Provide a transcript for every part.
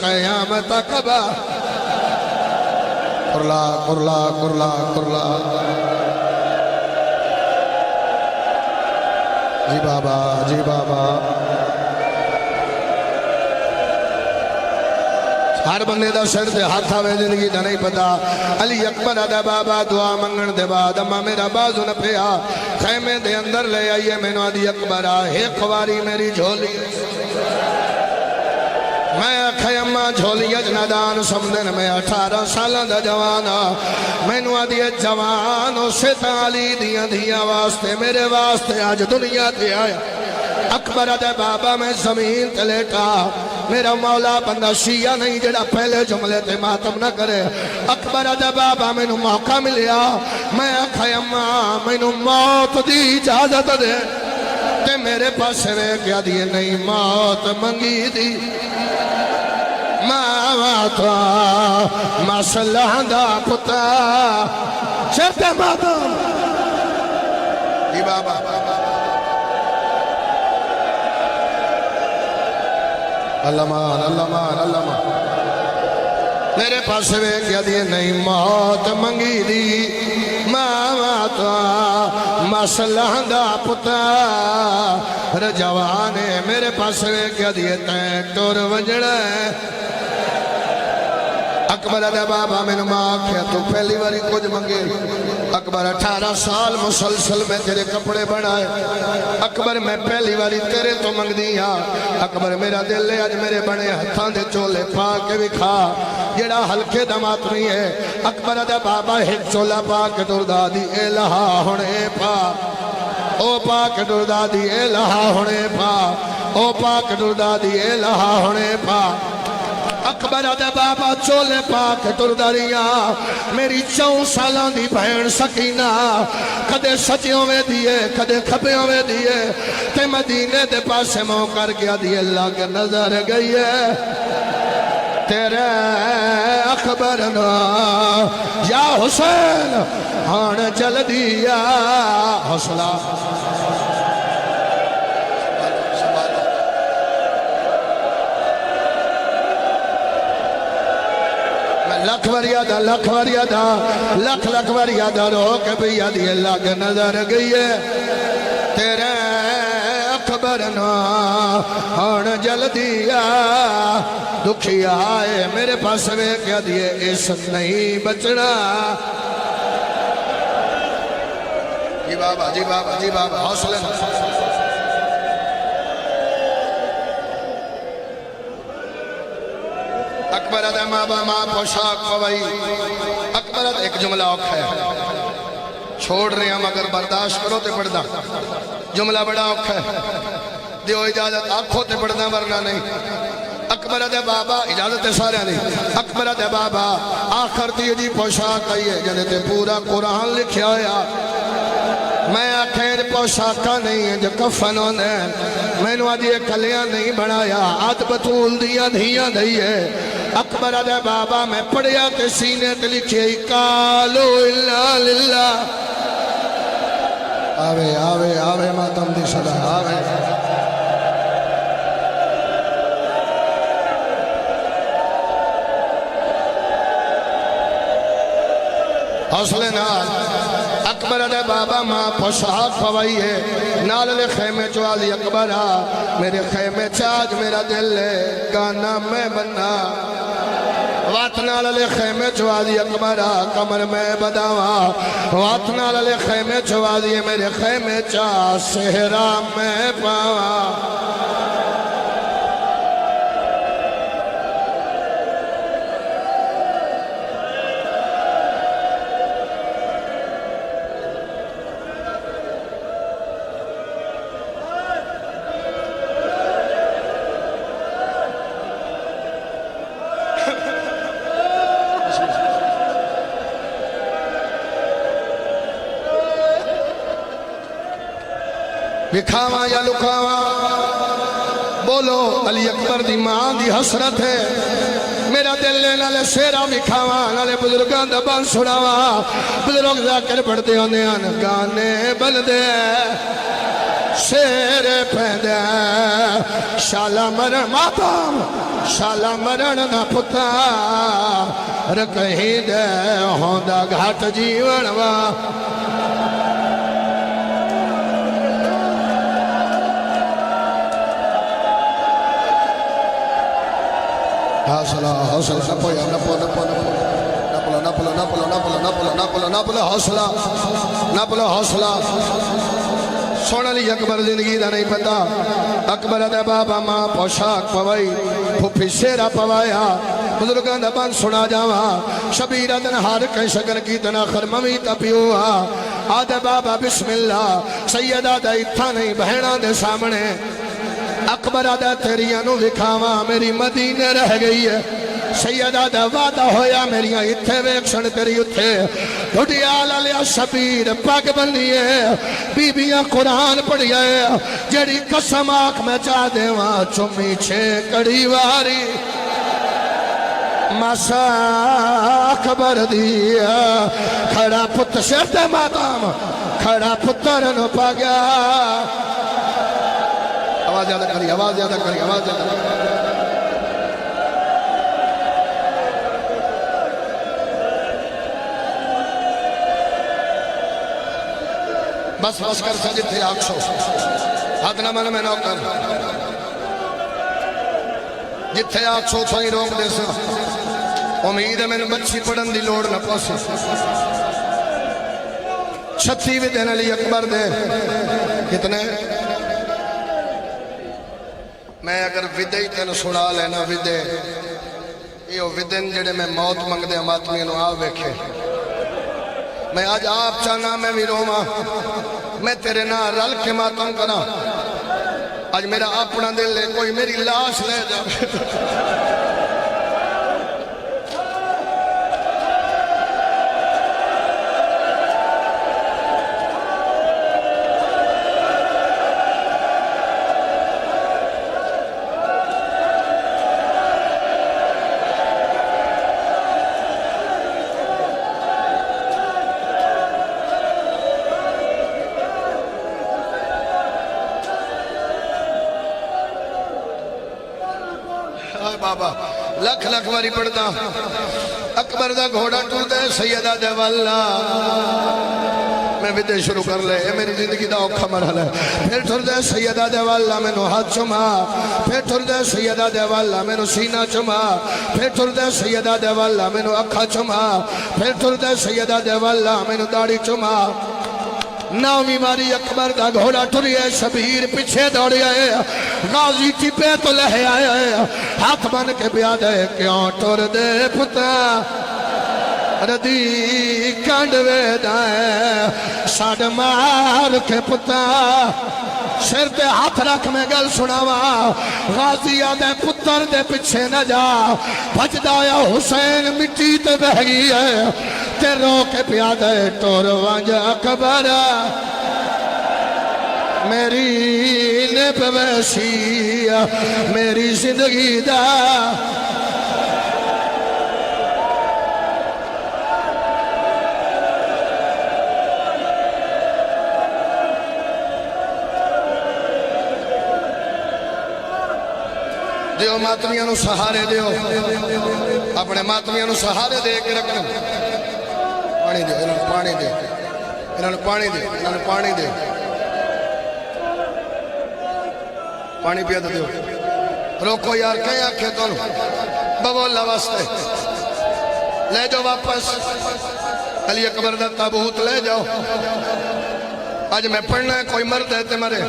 क़यामत कबा। कुरला कुरला कुरला कुरला। जी बाबा, जी बाबा। हर बंदे का सिर से हाथ आवे, जिंदगी का नहीं पता। अली अकबर आदा बाबा दुआ मंगण दे बाद अम्मा मेरा बाजू न पिया खैमे दे अंदर ले आइए। मैनू आदि अकबर आ एक बारी मेरी झोली। मैं आखे अम्मा झोली अजनादान समझन मैं 18 साल का जवान आ। मैनू आदि जवान उसे ताली दिया धिया वास्ते मेरे वास्ते अज दुनिया ते आया। अकबर आदा बाबा मैं जमीन ते लेटा। मेरा मौला बंदा शिया नहीं जड़ा पहले जुमले ते मातम न करे। अकबर आदा बाबा मैनू मौका मिलिया। मैं आखे अम्मा मैनू मौत दी इजाजत दे ते मेरे पास वे क्या दिए नहीं मौत मंगी दी। मावा तो मसला दा पुता शर्ते मातम। जी बाबा अल्लामान अल्लामान अल्लामान। मेरे पास वे क्या दिए नहीं मौत मंगी दी। मावा तो मसला दा पुता रजवाने मेरे पास वे क्या दिए तैं टुर वजड़ा। अकबर आदा बाबा मैनू मां आख्या तू पहली बारी कुछ मंगे। अकबर 18 साल मुसलसल में तेरे कपड़े बनाए। अकबर मैं पहली बारी तेरे तो मंगदी हाँ। अकबर मेरा दिल है अज मेरे बने हथां दे चोले पा के भी खा जेड़ा हल्के दमात नहीं है। अकबर आदा बाबा एक चोला पा के टुरदा दी ए लहा हुणे पा ओ पा के टुरदा दी ए लहा हुणे पा ओ पा के टुरदा दी ए लहा हुणे पा। अकबर आदा बाबा चोले पा के टुरदा रहिया। मेरी 4 सालां दी भैन सकीना कदे सज्जों में दिए कदे खब्बों में दिए ते मदीने दे पासे मुंह कर गया दी अल्लाह के नजर गई है तेरे अकबर ना या हुसैन हाण चल दिया हौसला। लख वरियादा लख वरियादा लख लख वरियादा रो के भैया दी अल्लाह के नजर गई है तेरे अकबर ना हण जल दिया। दुखिया आए मेरे पास वे क्या दिए इस नहीं बचना। जी बाबा जी बाबा जी बाबा हौसले। अकबर आदा माँ पोशाक पवाई। अकबर आदा एक जुमला औखा है छोड़ रहे हम अगर बर्दाश्त करो तो पढ़ना। जुमला बड़ा औखा है दियो इजाजत आखो तो पढ़ना वरना नहीं। अकबर आदा बाबा इजाजत है सारे नहीं। अकबर आदा बाबा आखिर दी जी पोशाक आई है जने ते पूरा कुरान लिखा होया। मैं आखिर पोशाका नहीं है जो कफन होने मैनू अज कलिया नहीं बनाया अत बतूल दिया धिया दई है। अकबर आदा बाबा मैं पढ़िया ते सीने ते लिखे कालो इल्ला लिल्ला। आवे आवे आवे मातम दी सदा आवे। हौसले नाल अकबर आदा बाबा माँ पोशाक पवाई है नाल खेमे चो आली अकबर आ मेरे खेमे चाज मेरा दिल है गाना मैं बनना। वात नाल खेमे चो आली अकबर आ कमर में बदावा। वात नाल खेमे चो आली मेरे खेमे चा सेहरा मैं पावा। विखावा या लुकावा बोलो अली अकबर दी मां दी हसरत है मेरा दिल नाले शेरा विखावा नाले बुजुर्गों दा बन सुनावा। बुजुर्ग जाकर पढ़ते होंदे हन गाने बनदे शेर पैदा शाला मरण मातम शाला मरण ना पुत्र कहीं दे होंदा घाट जीवन वा हौसला हौसला नपो नपो नपो नपलो नपलो नपलो नपलो नपलो नपलो नपलो हौसला नपलो हौसला सोने ली अकबर जिंदगी का नहीं पता अकबर दा बाबा मां पोशाक पवाई फुफी शेरा पवाया बुजुर्गों का बंद सुना जावा शबीर दिन हर कई शगन की तना खरमवी तपियो आदे बाबा बिस्मिल्ला सैयदा दा इत्था नहीं बहना दे सामने अकबर आदा तेरिया नु विखावा मेरी मदीने रह गई है सैयदा दा वादा होया मेरिया इत्थे वेखण तेरी उथे ढुडियाल लिया शबीर पग बनी है बीबियां कुरान पढ़िया जेड़ी कसम आख मैं चा देवा चुमी छे कड़ी वारी मासा अकबर दिया खड़ा पुत्र सिर ते माताम खड़ा पुत्र न पागया आवाज ज्यादा करी आवाज ज्यादा करी आवाज ज्यादा बस बस कर सा जिथे आखो हाथ ना मन में नौकर जिथे आखो थोड़ी रोक दे सा उम्मीद है मैंने बच्ची पढ़न की लोड़ न पासे 36 भी देने लिए अकबर दे कितने मैं अगर विदे ही तेन सुना लेना विदे ये विदन जेडे मैं मौत मंगदे मातमी आ वेखे मैं आज आप चाहना मैं भी रोवा मैं तेरे ना रल के मातम करा आज मेरा अपना दिल है कोई मेरी लाश ले जाए बाबा लख लख बारी पढ़दा अकबर दा घोड़ा टूरदा सैयदा दे वाला मैं विदे शुरू कर ले मेरी जिंदगी दा औखा मरहला फिर टुरदा सैयदा दे वाला मैनू हाथ चुमा फिर टुरदा सैयदा दे वाला मैनू सीना चुमा फिर टुरदा सैयदा दे वाला मैनू अखा चुमा फिर टुरदा सैयदा दे वाला मैनू दाढ़ी चुमा नावी मारी अकबर का घोड़ा टुरिया शबीर पीछे दौड़िया गाजी टिपे तो लह आया हाथ बन के ब्याह दे क्यों टुर दे पुता रदी कंडवे दाए साड मार के पुता सिर ते हाथ रख मैं गल सुनावा गाजिया दे पुत्र दे पीछे न जा भजदा आया हुसैन मिट्टी ते बह गई है ते रो के पिया दे टोर वंज अकबर मेरी ने पवैसी मेरी जिंदगी दा दियो मातमिया सहारे दियो अपने मातमिया सहारे दे के रखना पानी दे इन्होंने पानी दे इन्होंने पानी दे इन्होंने पानी दे पानी पिया दो रोको यार कहीं आखे तुम बबोला वास्ते ले जाओ वापस अली अकबर दा ताबूत ले जाओ आज मैं पढ़ना है कोई मर्द है ते मरे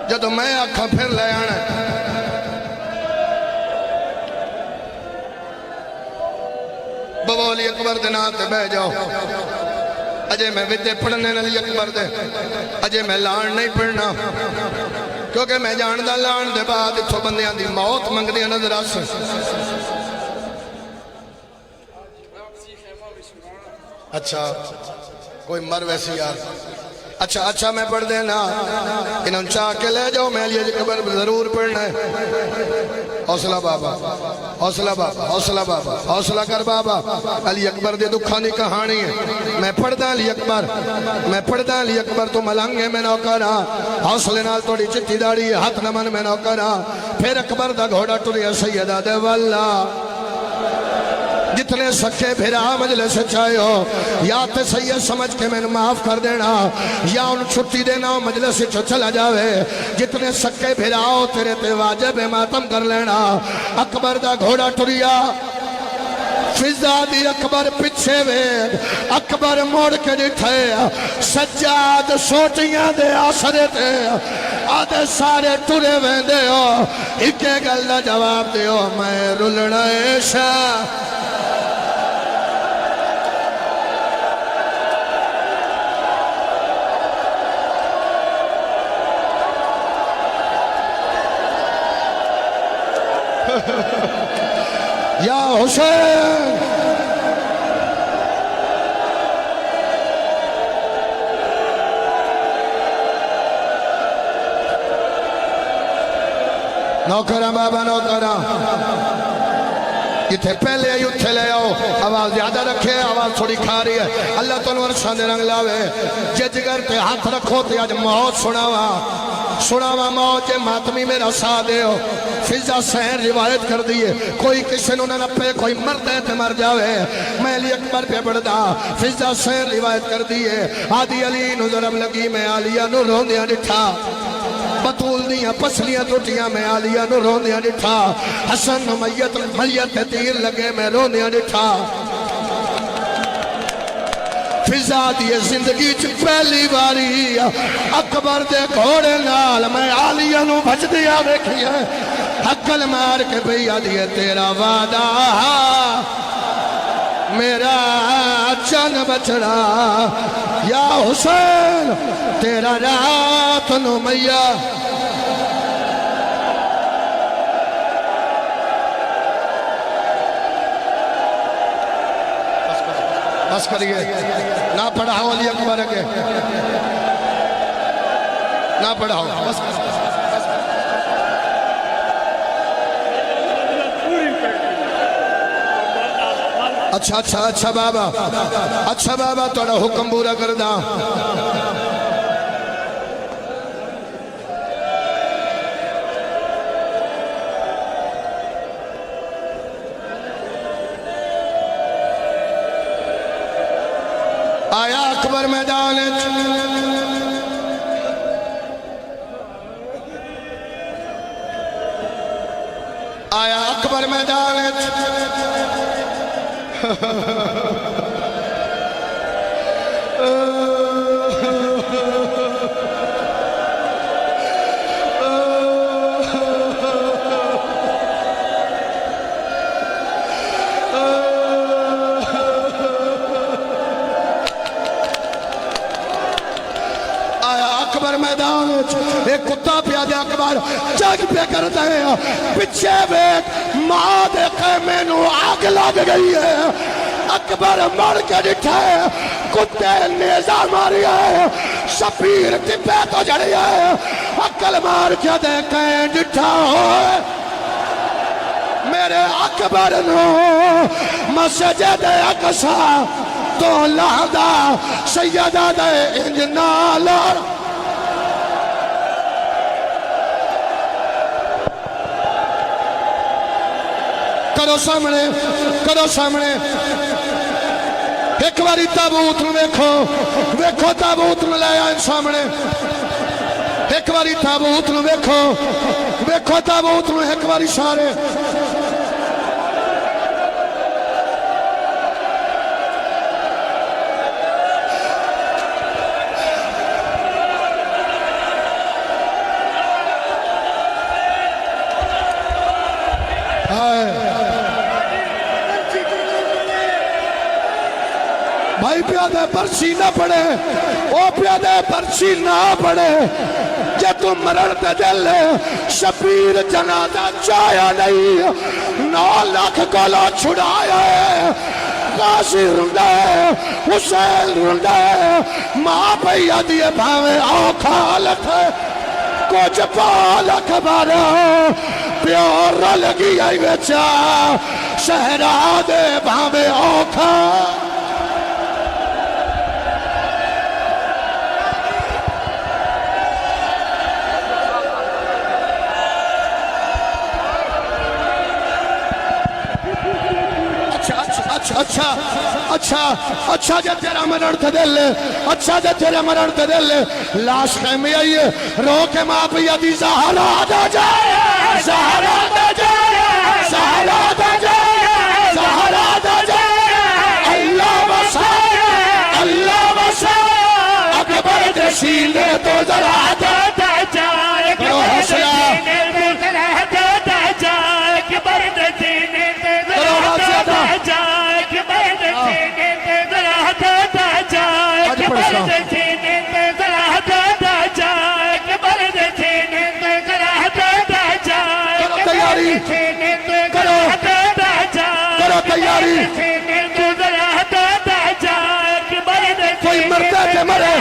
जब मैं आखा फिर ले आना बबोली अकबर दे नाम ते बह जाओ अजय मैं विद्या पढ़ने अली अकबर दे अजय मैं लाण नहीं पढ़ना क्योंकि मैं जानदा लाण दे बाद इथों बंदियां दी मौत मंगदियां नजर आस अच्छा कोई मर वैसी यार अच्छा अच्छा मैं पढ़ देना इन्होंने चाह के ले जाओ मैं अली अकबर जरूर पढ़ना है हौसला बाबा हौसला बाबा, हौसला बाबा, हौसला कर बाबा। अली अकबर दे दुखा की कहानी है। मैं पढ़दा अली अकबर, मैं पढ़दा अली अकबर तो मलंगे मैं नौकर हाँ। हौसले नाल थोड़ी चिट्टी दाड़ी हाथ नमन मैं नौकर हाँ। फिर अकबर दा घोड़ा टुरिया सैयदा दे वल्ला। जितने सच्चे फिरा मजलिस चाहे हो या तो सैयद समझ के मैंने माफ कर देना या उन छुट्टी देना मजलिस चला जावे। जितने सच्चे फिराओ तेरे ते वाजिब मातम कर लेना। अकबर दा घोड़ा टुरिया फिजा दी अकबर पिछे वे अकबर मुड़ के दिखे सज्जाद सोटियां दे आसरे ते आदे सारे टुरे वेंदे हो। इके गल दा जवाब दियो मैं रुलना ऐशा। या हुसैन नौकरा बाबा नौकरा जिथे पहले आई उथे ले आओ। आवाज ज्यादा रखे, आवाज थोड़ी खा रही है। अल्लाह तुहानू अरशां दे रंग लावे। जे जिगर ते हाथ रखो ते अज मौत सुनावा सुनावा मौत जे मातमी मेरा सा दे। फिजा सहर रिवायत कर दी है कोई किसी ने न पे कोई मरद है तो मर जावे। मैं अली अकबर पे पढ़दा फिजा सहर रिवायत कर दी है। आदि अली नु जरब लगी मैं आलिया नु रोंदिया डिठा। बतूल दियां पसलियां टुटियां मैं आलिया नु रोंदिया डिठा। हसन मैयत मैयत तीर लगे मैं रोंदिया डिठा। फिजा दी जिंदगी च पहली बारी अकबर दे घोड़े नाल मैं आलिया नु भजदिया वेखिया। हकल मार के भैया दिए तेरा वादा मेरा चन बचड़ा या हुसैन तेरा रात नु मैया। बस करिए ना पढ़ाओ अली अकबर के ना पढ़ाओ बस। अच्छा अच्छा अच्छा बाबा, अच्छा बाबा थोड़ा हुक्म पूरा कर दा। आया अकबर मैदान आया अकबर मैदान मैदान एक कुत्ता पिया दे अकबर जग पे करता है। पिछे वेख मां दे खेमे नू आग लग गई है। अकबर मर के दिखा है कुत्ते नेजा मारी है। शबीर टिपे तो जड़ी है अकल मार के देखे डिठा हो मेरे अकबर नो मस्जिद अक़सा तो लादा सैयदा दे इंजनाल। करो सामने करो सामने एक बारी ताबूत वेखो वेखो ताबूत ले आए सामने। एक बारी ताबूत वेखो वेखो ताबूत एक बारी सारे। भाई प्यादे पर्ची ना पड़े ओ प्यादे पर्ची ना पड़े जे तू मरण ते दिल शबीर जनाजा चाया नहीं 9 लाख कोला छुड़ाया गाजी रुंदा हुसैन रुंदा मां भैया दिए भावे औखा हालत कुछ पाल अखबार प्योर रल गया बेचा शहरा दे भावे औखा अच्छा अच्छा अच्छा जे तेरा मरण थे दिल अच्छा जे तेरा मरण थे दिल लाश में आई रो के माँ पिया दी सहारा दा जाए सहारा दा जाए सहारा दा जाए सहारा दा जाए अल्लाह बसा अकबर दे सीने तो जरा दा जाए करो हौसला अकबर दे सीने ते जरा दा जाए तैयारी करो करो तैयारी कोई मरता है मरे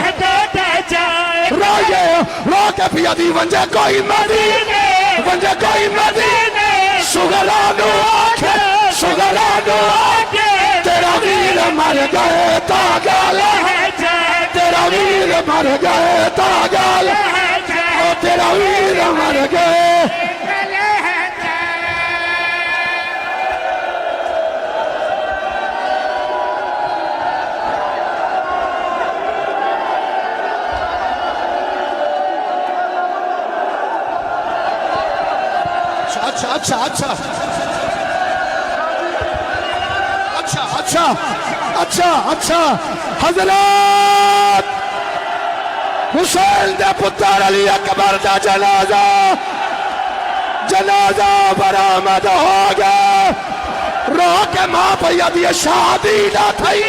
रोए रो के पिया दी वंजे कोई मरी वंजे कोई मरी सुगरा नो आखे सुगरा नो आखे तेरा वीर मर गए तागल तेरा वीर मर गए तागल तेरा वीर मर गए अच्छा अच्छा अच्छा अच्छा अच्छा अच्छा अच्छा हजरत हुसैन दे पुत्र अली अकबर दा जनाजा जनाजा बरामद हो गया रो के मां भैया दी शादी ना थई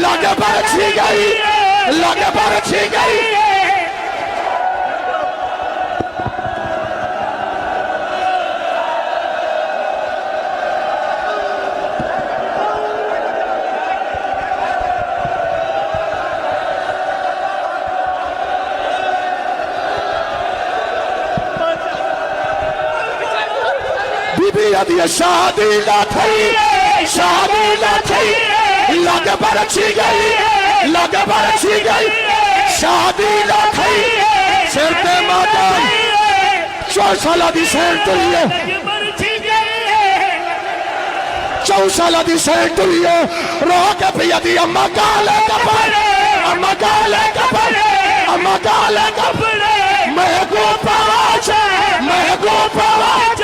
लग बरछी गई लग बरछी गई शादी ना थई लग बरछी गई शादी ना थई सिर पे माता 4 साल दी सैर तुलिए 4 साल दी सैर तुलिए रो के पिया दी अम्मा गाले कपड़े मैं को पावाच